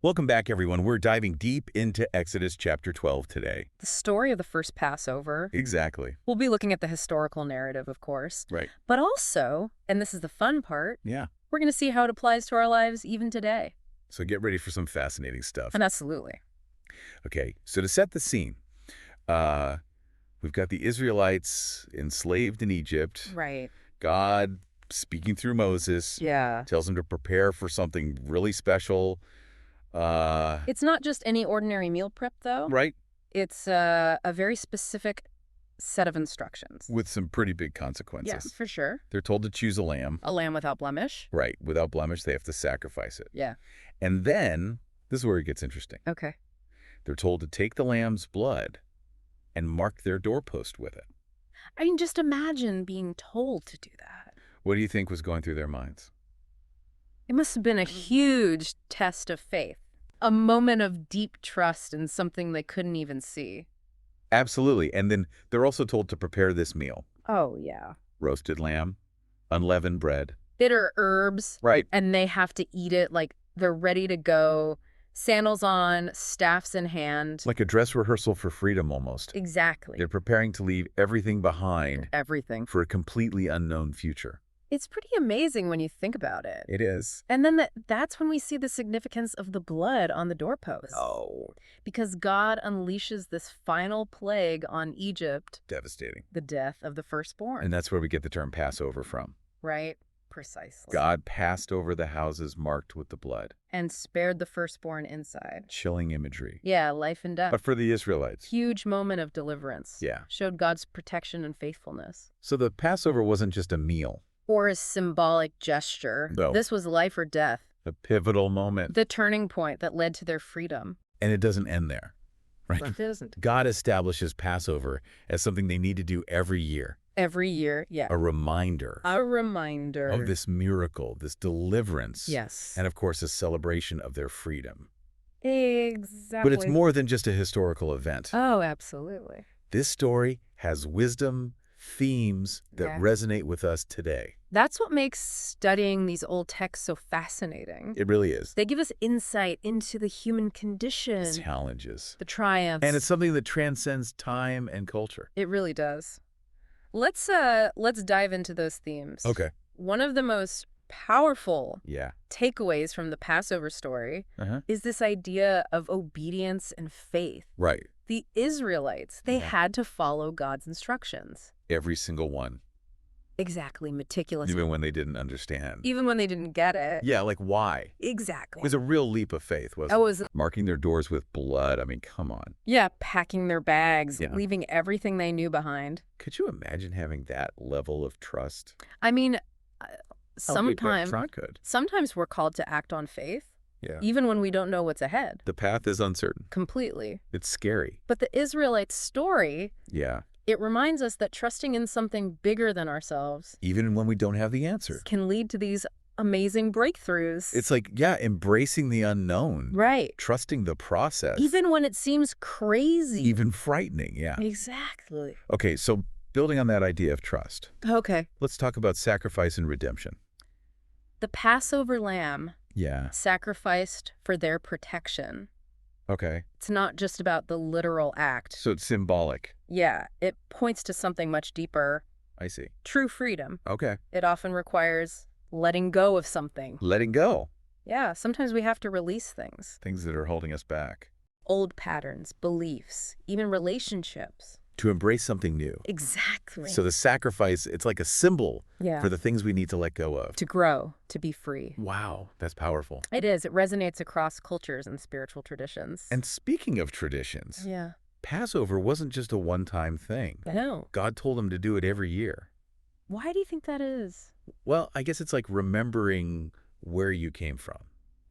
Welcome back, everyone. We're diving deep into Exodus chapter 12 today. The story of the first Passover. Exactly. We'll be looking at the historical narrative, of course. Right. But also, and this is the fun part, Yeah. we're going to see how it applies to our lives even today. So get ready for some fascinating stuff. And absolutely. Okay, so to set the scene, we've got the Israelites enslaved in Egypt. Right. God, speaking through Moses, Yeah. tells them to prepare for something really special. It's not just any ordinary meal prep, though. Right? It's a very specific set of instructions. With some pretty big consequences. Yeah, for sure. They're told to choose a lamb. A lamb without blemish. Right. Without blemish, they have to sacrifice it. Yeah. And then, this is where it gets interesting. Okay. They're told to take the lamb's blood and mark their doorpost with it. I mean, just imagine being told to do that. What do you think was going through their minds? It must have been a huge test of faith. A moment of deep trust in something they couldn't even see. Absolutely. And then they're also told to prepare this meal. Oh, yeah. Roasted lamb, unleavened bread. Bitter herbs. Right. And they have to eat it like they're ready to go. Sandals on, staffs in hand. It's like a dress rehearsal for freedom almost. Exactly. They're preparing to leave everything behind Everything. for a completely unknown future. It's pretty amazing when you think about it. It is. And then that's when we see the significance of the blood on the doorpost. Oh, Because God unleashes this final plague on Egypt, devastating. the death of the firstborn. And that's where we get the term Passover from. Right? Precisely. God passed over the houses marked with the blood. And spared the firstborn inside. Chilling imagery. Yeah, life and death. But for the Israelites. Huge moment of deliverance. Yeah. Showed God's protection and faithfulness. So the Passover wasn't just a meal. Or a symbolic gesture. No. This was life or death. A pivotal moment. The turning point that led to their freedom. And it doesn't end there, right? It isn't. God establishes Passover as something they need to do every year. Every year, yeah. A reminder A reminder. of this miracle, this deliverance. Yes. And of course, a celebration of their freedom. Exactly. But it's more than just a historical event. Oh, absolutely. This story has wisdom, themes that Yeah. resonate with us today. That's what makes studying these old texts so fascinating. It really is. They give us insight into the human condition, Challenges. the triumphs. And it's something that transcends time and culture. It really does. Let's dive into those themes. Okay. One of the most powerful Yeah. takeaways from the Passover story is this idea of obedience and faith. Right. The Israelites, they Yeah. had to follow God's instructions. Every single one. Exactly, meticulously. Even when they didn't understand. Even when they didn't get it. Yeah, like why? Exactly. It was a real leap of faith, wasn't That it? was, Marking their doors with blood. I mean, come on. yeah, packing their bags, Yeah. leaving everything they knew behind. Could you imagine having that level of trust? I mean, How big that sometimes trust could. we're called to act on faith, Yeah. even when we don't know what's ahead. The path is uncertain. Completely. It's scary. But the Israelites' story, Yeah. it reminds us that trusting in something bigger than ourselves Even when we don't have the answer. can lead to these amazing breakthroughs. It's like, yeah, embracing the unknown. right. Trusting the process. Even when it seems crazy. Even frightening, yeah. Exactly. Okay, so building on that idea of trust, Okay. let's talk about sacrifice and redemption. The Passover lamb Yeah. sacrificed for their protection. Okay. It's not just about the literal act. So it's symbolic. Yeah, it points to something much deeper. I see. True freedom. Okay. It often requires letting go of something. Letting go. Yeah, sometimes we have to release things. Things that are holding us back. Old patterns, beliefs, even relationships. To embrace something new. Exactly. So the sacrifice, it's like a symbol yeah. for the things we need to let go of. To grow, to be free. Wow, that's powerful. It is. It resonates across cultures and spiritual traditions. And speaking of traditions, yeah. Passover wasn't just a one-time thing. No. God told them to do it every year. Why do you think that is? Well, I guess it's like remembering where you came from,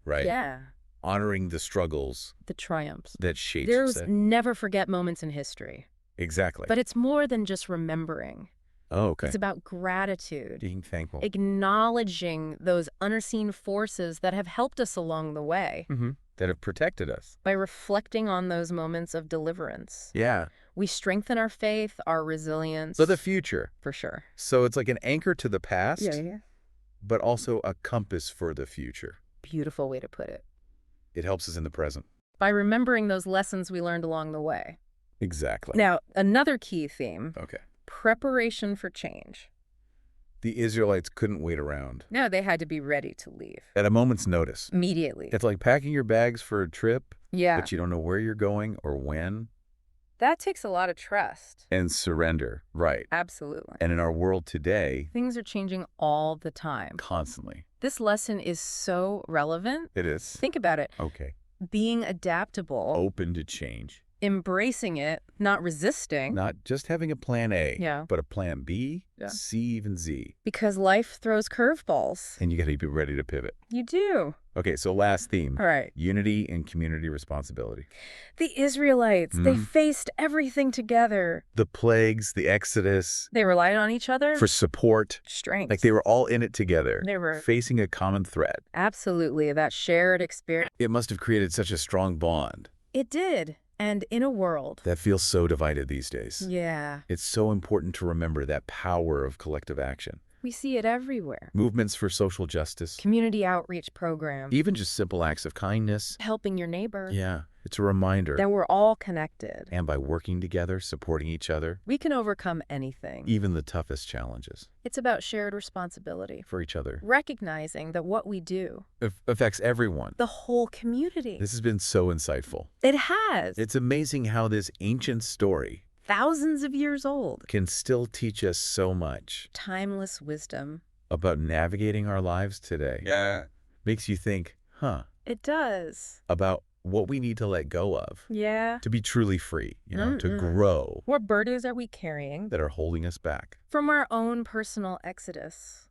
right? Yeah. Honoring the struggles The triumphs. that shaped There's us. never forget moments in history. Exactly. But it's more than just remembering. Oh, okay. It's about gratitude. Being thankful. Acknowledging those unseen forces that have helped us along the way. That have protected us. By reflecting on those moments of deliverance. Yeah. We strengthen our faith, our resilience. For the future. For sure. So it's like an anchor to the past, Yeah. but also a compass for the future. Beautiful way to put it. It helps us in the present. by remembering those lessons we learned along the way. Exactly. Now, another key theme, Okay. preparation for change. The Israelites couldn't wait around. No, they had to be ready to leave. At a moment's notice. Immediately. It's like packing your bags for a trip, Yeah. but you don't know where you're going or when. That takes a lot of trust. And surrender. Right. Absolutely. And in our world today, Things are changing all the time. constantly. This lesson is so relevant. It is. Think about it. Okay. Being adaptable, Open to change. embracing it, not resisting. Not just having a plan A, Yeah. but a plan B, Yeah. C, even Z. Because life throws curveballs. And you got to be ready to pivot. You do. Okay, so last theme. All right. Unity and community responsibility. The Israelites, they Mhm. faced everything together. The plagues, the Exodus, They relied on each other. for support. Strength. Like they were all in it together, They were. facing a common threat. Absolutely. That shared experience. It must have created such a strong bond It did. And in a world. that feels so divided these days. Yeah. It's so important to remember that power of collective action. We see it everywhere. Movements for social justice, Community outreach programs. even just simple acts of kindness. Helping your neighbor. Yeah, it's a reminder. That we're all connected. And by working together, supporting each other, We can overcome anything. even the toughest challenges, It's about shared responsibility. for each other, Recognizing that what we do, affects everyone. the whole community. This has been so insightful. It has. It's amazing how this ancient story Thousands of years old. can still teach us so much Timeless wisdom. about navigating our lives today. Yeah. Makes you think, It does. about what we need to let go of Yeah. to be truly free, to Mm-mm. grow, What burdens are we carrying that are holding us back. from our own personal exodus?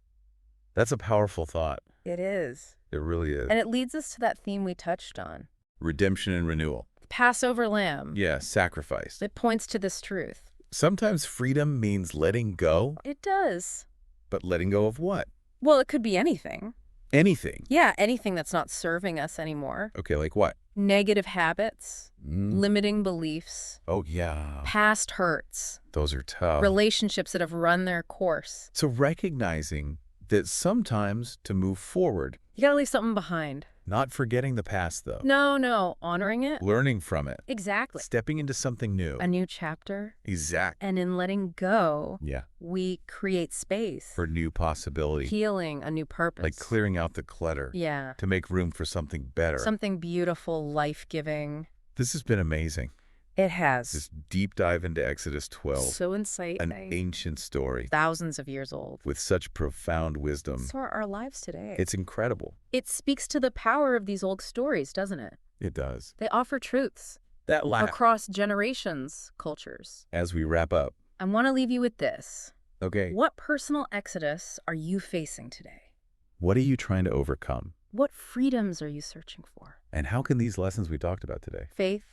That's a powerful thought. It is. It really is. And it leads us to that theme we touched on. Redemption and renewal. Passover lamb. Yeah, sacrifice. It points to this truth. Sometimes freedom means letting go, It does. but letting go of what? Well, it could be anything. Anything. Yeah, anything that's not serving us anymore. Okay, like what? Negative habits, Mm. limiting beliefs, Oh, yeah. past hurts, Those are tough. relationships that have run their course. So recognizing that sometimes to move forward, You gotta leave something behind. not forgetting the past though, No, honoring it. learning from it, Exactly. stepping into something new. A new chapter. Exact. And in letting go, Yeah, we create space. for new possibility. Healing, a new purpose. Like clearing out the clutter Yeah. to make room for something better. Something beautiful, life-giving. This has been amazing. It has. This deep dive into Exodus 12, So insightful. an ancient story Thousands of years old. with such profound wisdom. So are our lives today. It's incredible. It speaks to the power of these old stories, doesn't it? It does. They offer truths That across generations, cultures. as we wrap up. I want to leave you with this. Okay, What personal exodus are you facing today? what are you trying to overcome? What freedoms are you searching for? And how can these lessons we talked about today, Faith,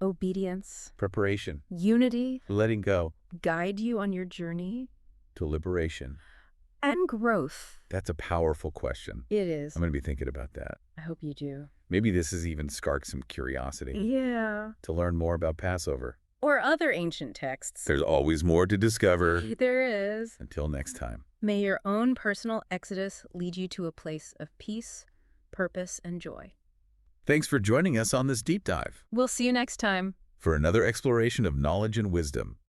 obedience, preparation, unity, letting go, guide you on your journey? to liberation? And growth. That's a powerful question. It is. I'm going to be thinking about that. I hope you do. Maybe this has even sparked some curiosity Yeah. to learn more about Passover. Or other ancient texts. There's always more to discover. There is. Until next time. May your own personal exodus lead you to a place of peace, purpose, and joy. Thanks for joining us on this deep dive We'll see you next time. for another exploration of knowledge and wisdom.